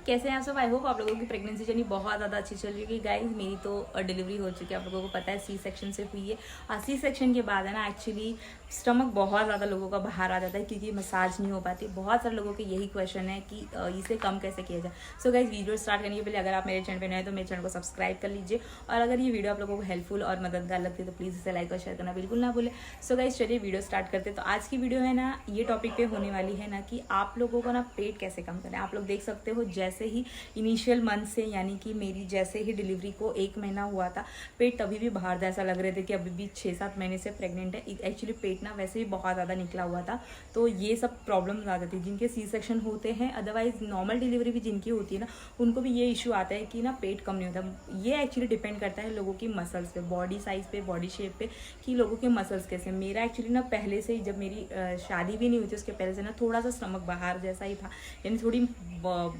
कैसे हैं आप सब। आई होप आप लोगों की प्रेगनेंसी जर्नी बहुत ज़्यादा अच्छी चल रही है। गाइस मेरी तो डिलीवरी हो चुकी है, आप लोगों को पता है सी सेक्शन से हुई है। और सी सेक्शन के बाद है ना एक्चुअली स्टमक बहुत ज़्यादा लोगों का बाहर आ जाता है क्योंकि मसाज नहीं हो पाती। बहुत सारे लोगों के यही क्वेश्चन है कि इसे कम कैसे किया जाए। सो गाइस वीडियो स्टार्ट करने के पहले अगर आप मेरे चैनल पर नए हैं तो मेरे चैनल को सब्सक्राइब कर लीजिए, और अगर ये वीडियो आप लोगों को हेल्पफुल और मददगार लगती है तो प्लीज़ इसे लाइक और शेयर करना बिल्कुल ना भूलें। सो गाइस चलिए वीडियो स्टार्ट करते हैं। तो आज की वीडियो है ना ये टॉपिक पे होने वाली है ना कि आप लोगों को ना पेट कैसे कम करें। आप लोग देख सकते हो जैसे ही इनिशियल मंथ से यानी कि मेरी जैसे ही डिलीवरी को 1 महीना हुआ था, पेट तभी भी बाहर ऐसा लग रहे थे कि अभी भी 6-7 महीने से प्रेग्नेंट है। एक्चुअली पेट ना वैसे ही बहुत ज़्यादा निकला हुआ था, तो ये सब प्रॉब्लम्स आ जाती है जिनके सी सेक्शन होते हैं। अदरवाइज नॉर्मल डिलीवरी भी जिनकी होती है ना उनको भी ये इशू आता है कि ना पेट कम नहीं होता। ये एक्चुअली डिपेंड करता है लोगों की मसल्स पे, बॉडी साइज पे, बॉडी शेप पे, कि लोगों के मसल्स कैसे। मेरा एक्चुअली ना पहले से ही जब मेरी शादी भी नहीं हुई थी उसके पहले से ना थोड़ा सा स्टमक बाहर जैसा ही था, यानी थोड़ी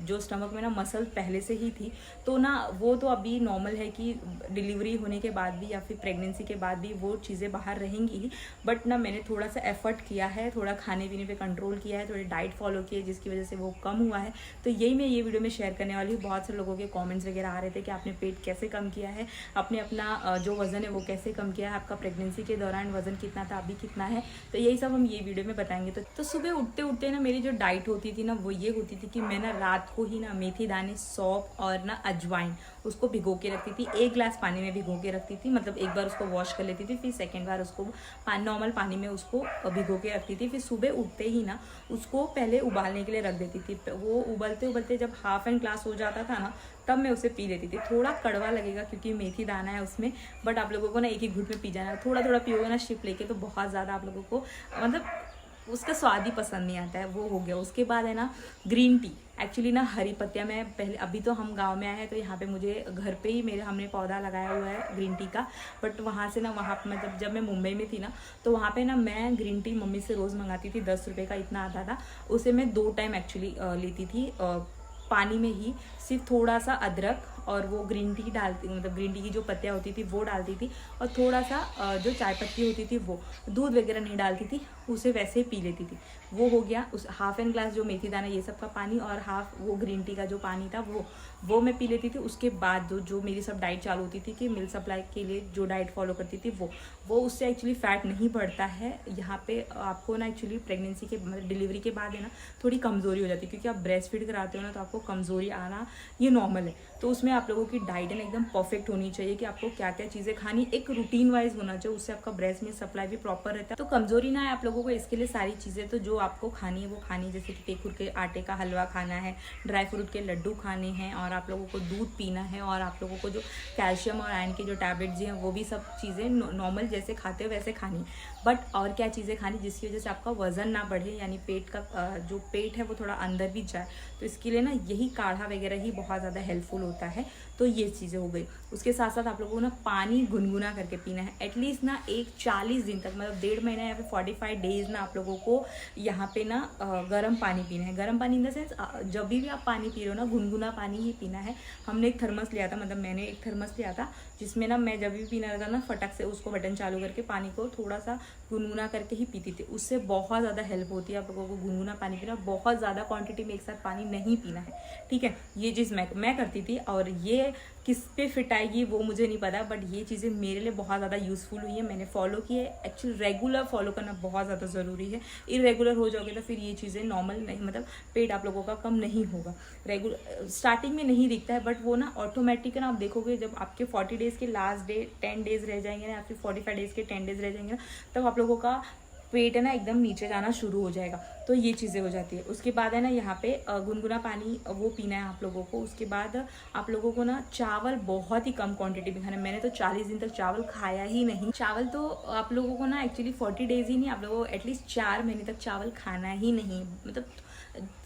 जो स्टमक में ना मसल पहले से ही थी, तो ना वो तो अभी नॉर्मल है कि डिलीवरी होने के बाद भी या फिर प्रेगनेंसी के बाद भी वो चीज़ें बाहर रहेंगी ही। बट ना मैंने थोड़ा सा एफर्ट किया है, थोड़ा खाने पीने पे कंट्रोल किया है, थोड़ी डाइट फॉलो की है जिसकी वजह से वो कम हुआ है। तो यही मैं ये वीडियो में शेयर करने वाली हूँ। बहुत से लोगों के कॉमेंट्स वगैरह आ रहे थे कि आपने पेट कैसे कम किया है, आपने अपना जो वज़न है वो कैसे कम किया है, आपका प्रेगनेंसी के दौरान वज़न कितना था, अभी कितना है। तो यही सब हम ये वीडियो में बताएंगे। तो सुबह उठते उठते ना मेरी जो डाइट होती थी ना वो ये होती थी कि मैं ना रात को ही ना मेथी दाने, सौंफ और ना अजवाइन उसको भिगो के रखती थी। 1 गिलास पानी में भिगो के रखती थी, मतलब एक बार उसको वॉश कर लेती थी, फिर सेकेंड बार उसको नॉर्मल पानी में उसको भिगो के रखती थी। फिर सुबह उठते ही ना उसको पहले उबालने के लिए रख देती थी। वो उबलते उबलते जब हाफ एंड ग्लास हो जाता था ना तब मैं उसे पी लेती थी। थोड़ा कड़वा लगेगा क्योंकि मेथी दाना है उसमें, बट आप लोगों को ना एक ही घूंट में पी जाना है। थोड़ा थोड़ा पियोगे ना शिप लेके तो बहुत ज़्यादा आप लोगों को मतलब उसका स्वाद ही पसंद नहीं आता है। वो हो गया। उसके बाद है ना ग्रीन टी। एक्चुअली ना हरी पत्तियाँ मैं पहले, अभी तो हम गांव में आए हैं तो यहाँ पे मुझे घर पे ही हमने पौधा लगाया हुआ है ग्रीन टी का। बट वहाँ से ना वहाँ मतलब जब मैं मुंबई में थी ना तो वहाँ पे ना मैं ग्रीन टी मम्मी से रोज़ मंगाती थी। 10 रुपये का इतना आता था, उसे मैं 2 टाइम एक्चुअली लेती थी। पानी में ही सिर्फ थोड़ा सा अदरक और वो ग्रीन टी डालती, मतलब ग्रीन टी की जो पत्तियाँ होती थी वो डालती थी, और थोड़ा सा जो चाय पत्ती होती थी वो, दूध वगैरह नहीं डालती थी, उसे वैसे ही पी लेती थी। वो हो गया। उस हाफ एंड ग्लास जो मेथी दाना ये सब का पानी और हाफ वो ग्रीन टी का जो पानी था वो मैं पी लेती थी। उसके बाद जो मेरी सब डाइट चालू होती थी कि मिल्क सप्लाई के लिए जो डाइट फॉलो करती थी वो उससे एक्चुअली फैट नहीं बढ़ता है। यहाँ पे आपको ना एक्चुअली प्रेगनेंसी के मतलब डिलीवरी के बाद है ना थोड़ी कमज़ोरी हो जाती है, क्योंकि आप ब्रेस्ट फीड कराते हो ना तो आपको कमज़ोरी आना ये नॉर्मल है। तो उसमें आप लोगों की डाइट है ना एकदम परफेक्ट होनी चाहिए कि आपको क्या क्या चीज़ें खानी, एक रूटीन वाइज होना चाहिए, उससे आपका ब्रेस्ट मिल्क सप्लाई भी प्रॉपर रहता है। तो कमजोरी ना है आप लोगों को, इसके लिए सारी चीज़ें तो जो आपको खानी है वो खानी, जैसे कि टेकुर के आटे का हलवा खाना है, ड्राई फ्रूट के लड्डू खाने हैं, और आप लोगों को दूध पीना है, और आप लोगों को जो कैल्शियम और आयरन के जो टैबलेट्स हैं वो भी सब चीज़ें नॉर्मल जैसे खाते हो वैसे खानी। बट और क्या चीज़ें खानी जिसकी वजह से आपका वजन ना बढ़े, यानी पेट का जो पेट है वो थोड़ा अंदर भी जाए। तो इसके लिए ना यही काढ़ा वगैरह ही बहुत ज़्यादा हेल्पफुल होता है। तो ये चीज़ें हो गई। उसके साथ साथ आप लोगों को ना पानी गुनगुना करके पीना है एटलीस्ट ना 40 दिन तक, मतलब 1.5 महीना या फिर 45 डेज ना आप लोगों को यहाँ पे ना गर्म पानी पीना है। गर्म पानी इन द सेंस जब भी आप पानी पी रहे हो ना गुनगुना पानी ही पीना है। हमने एक थर्मस लिया था, मतलब मैंने एक थर्मस लिया था जिसमें ना मैं जब भी पीना रहता ना फटक से उसको बटन चालू करके पानी को थोड़ा सा गुनगुना करके ही पीती थी। उससे बहुत ज़्यादा हेल्प होती है। आप लोगों को गुनगुना पानी पीना, बहुत ज़्यादा क्वांटिटी में एक साथ पानी नहीं पीना है, ठीक है। ये चीज़ मैं करती थी, और ये किस पे फिट आएगी वो मुझे नहीं पता, बट ये चीज़ें मेरे लिए बहुत ज़्यादा यूज़फुल हुई है, मैंने फॉलो की है। एक्चुअली रेगुलर फॉलो करना बहुत ज़्यादा ज़रूरी है। इरेगुलर हो जाओगे तो फिर ये चीज़ें नॉर्मल नहीं, मतलब पेट आप लोगों का कम नहीं होगा। रेगुलर स्टार्टिंग में नहीं दिखता है, बट वो ना ऑटोमेटिक ना आप देखोगे जब आपके 40 डेज़ के लास्ट डे 10 डेज़ रह जाएंगे ना, या फिर 45 डेज़ के 10 डेज़ रह जाएंगे ना, तब आप लोगों का पेट है ना एकदम नीचे जाना शुरू हो जाएगा। तो ये चीज़ें हो जाती है। उसके बाद है ना यहाँ पे गुनगुना पानी वो पीना है आप लोगों को। उसके बाद आप लोगों को ना चावल बहुत ही कम क्वांटिटी में खाना है। मैंने तो 40 दिन तक चावल खाया ही नहीं। चावल तो आप लोगों को ना एक्चुअली 40 डेज ही नहीं, आप लोगों को एटलीस्ट 4 महीने तक चावल खाना ही नहीं, मतलब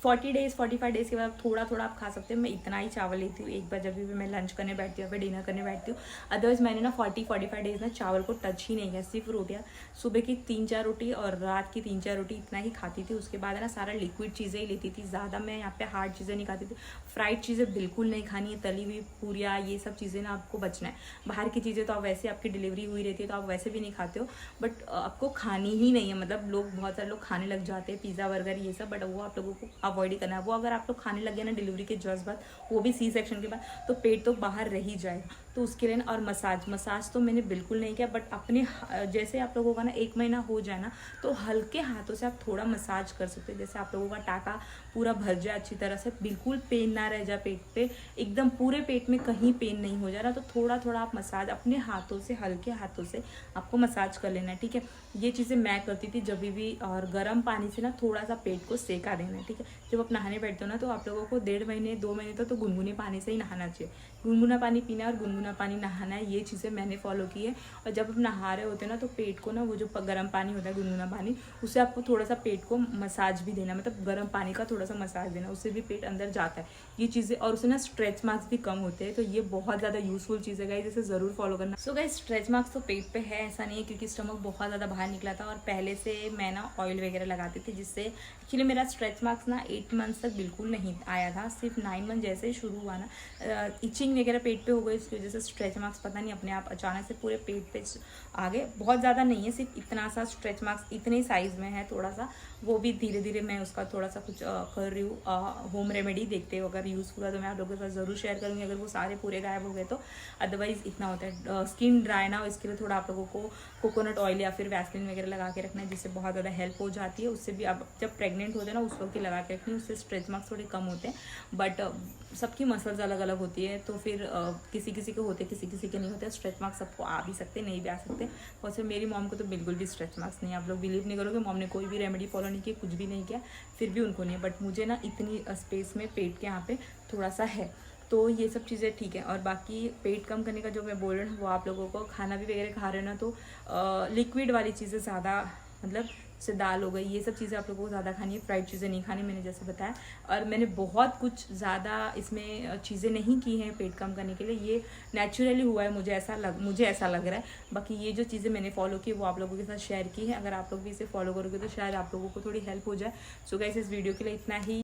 40 डेज 45 डेज के बाद थोड़ा थोड़ा आप खा सकते हो। मैं इतना ही चावल लेती हूँ एक बार जब भी मैं लंच करने बैठती हूँ या फिर डिनर करने बैठती हूँ। अदरवाइज मैंने ना 40-45 डेज ना चावल को टच ही नहीं किया, सिर्फ रोटियाँ, सुबह की 3-4 रोटी और रात की 3-4 रोटी, इतना ही खाती थी। उसके बाद है ना सारा लिक्विड चीज़ें ही लेती थी, ज़्यादा मैं यहाँ पे हार्ड चीज़ें नहीं खाती थी। फ्राइड चीज़ें बिल्कुल नहीं खानी है, तली हुई पूरियाँ ये सब चीज़ें ना आपको बचना है। बाहर की चीज़ें तो आप वैसे आपकी डिलीवरी हुई रहती है तो आप वैसे भी नहीं खाते हो, बट आपको खानी ही नहीं है। मतलब लोग बहुत सारे लोग खाने लग जाते हैं पिज़्ज़ा बर्गर ये सब, बट वो आप लोगों को अवॉइड ही करना है। वो अगर आप लोग खाने लगे ना डिलीवरी के जस्ट बाद, वो भी सी सेक्शन के बाद, तो पेट तो बाहर रह ही जाएगा। तो उसके लिए ना, और मसाज तो मैंने बिल्कुल नहीं किया, बट अपने जैसे आप लोगों का ना 1 महीना हो जाए ना, तो हल्के हाथों से आप थोड़ा मसाज कर सकते हैं। जैसे आप लोगों का टाका पूरा भर जाए अच्छी तरह से, बिल्कुल पेन ना रह जाए पेट पे, एकदम पूरे पेट में कहीं पेन नहीं हो जा रहा, तो थोड़ा थोड़ा आप मसाज अपने हाथों से, हल्के हाथों से आपको मसाज कर लेना है, ठीक है। ये चीज़ें मैं करती थी जब भी। और गर्म पानी से ना थोड़ा सा पेट को सेका देना है, ठीक है। जब आप नहाने बैठते हो ना, तो आप लोगों को 1.5 महीने 2 महीने तक तो गुनगुने पानी से ही नहाना चाहिए। गुनगुना पानी पीना है और गुनगुना पानी नहाना है, ये चीज़ें मैंने फॉलो की है। और जब आप नहा रहे होते हैं ना, तो पेट को ना, वो जो गर्म पानी होता है गुनगुना पानी, उससे आपको थोड़ा सा पेट को मसाज भी देना, मतलब गर्म पानी का थोड़ा सा मसाज देना, उससे भी पेट अंदर जाता है ये चीज़ें। और उससे ना स्ट्रेच मार्क्स भी कम होते हैं, तो ये बहुत ज़्यादा यूजफुल चीज़ है गाइस, इसे ज़रूर फॉलो करना। सो गाइस, स्ट्रेच मार्क्स तो पेट पे है, ऐसा नहीं है, क्योंकि स्टमक बहुत ज़्यादा बाहर निकला था और पहले से मैं ना ऑयल वगैरह लगाती थी, जिससे एक्चुअली मेरा स्ट्रेच मार्क्स ना 8 मंथ्स तक बिल्कुल नहीं आया था। सिर्फ 9 मंथ जैसे ही शुरू हुआ ना, इचिंग वगैरह पेट पे हो गई, इसकी वजह से स्ट्रेच मार्क्स पता नहीं अपने आप अचानक से पूरे पेट पे आ गए। बहुत ज़्यादा नहीं है, सिर्फ इतना सा स्ट्रेच मार्क्स, इतने साइज़ में है थोड़ा सा। वो भी धीरे धीरे मैं उसका थोड़ा सा कुछ कर रही हूँ, होम रेमेडी देखते हो, अगर यूज़फुल है तो मैं आप लोगों के साथ ज़रूर शेयर करूँगी, अगर वो सारे पूरे गायब हो गए तो। अदरवाइज़ इतना होता है, स्किन ड्राई ना हो इसके लिए थोड़ा आप लोगों को कोकोनट ऑयल या फिर वैसलिन वगैरह लगा के रखना है, जिससे बहुत ज़्यादा हेल्प हो जाती है। उससे भी आप जब प्रेग्नेंट होते हैं ना, उस वक्त ही लगा के रखनी, उससे स्ट्रेच मार्क्स थोड़े कम होते हैं। बट सबकी मसल्स अलग अलग होती है, तो फिर किसी किसी के होते, किसी किसी के नहीं होते। स्ट्रेच मार्क्स सबको आ भी सकते, नहीं भी आ सकते। और सिर्फ मेरी मॉम को तो बिल्कुल भी स्ट्रेच मार्क्स नहीं है। आप लोग बिलीव नहीं करोगे, मॉम ने कोई भी रेमेडी फॉलो नहीं की, कुछ भी नहीं किया, फिर भी उनको नहीं है। बट मुझे ना इतनी स्पेस में पेट के यहाँ पे थोड़ा सा है, तो ये सब चीज़ें ठीक है। और बाकी पेट कम करने का जो मैं बोल रही हूँ, वो आप लोगों को खाना भी वगैरह खा रहे हो ना, तो लिक्विड वाली चीज़ें ज़्यादा, मतलब जैसे दाल हो गई, ये सब चीज़ें आप लोगों को ज़्यादा खानी है, फ्राइड चीज़ें नहीं खानी, मैंने जैसे बताया। और मैंने बहुत कुछ ज़्यादा इसमें चीज़ें नहीं की हैं पेट कम करने के लिए, ये नेचुरली हुआ है, मुझे ऐसा लग रहा है। बाकी ये जो चीज़ें मैंने फॉलो की वो आप लोगों के साथ शेयर की है, अगर आप लोग भी इसे फॉलो करोगे तो शायद आप लोगों को थोड़ी हेल्प हो जाए। सो गाइस, इस वीडियो के लिए इतना ही।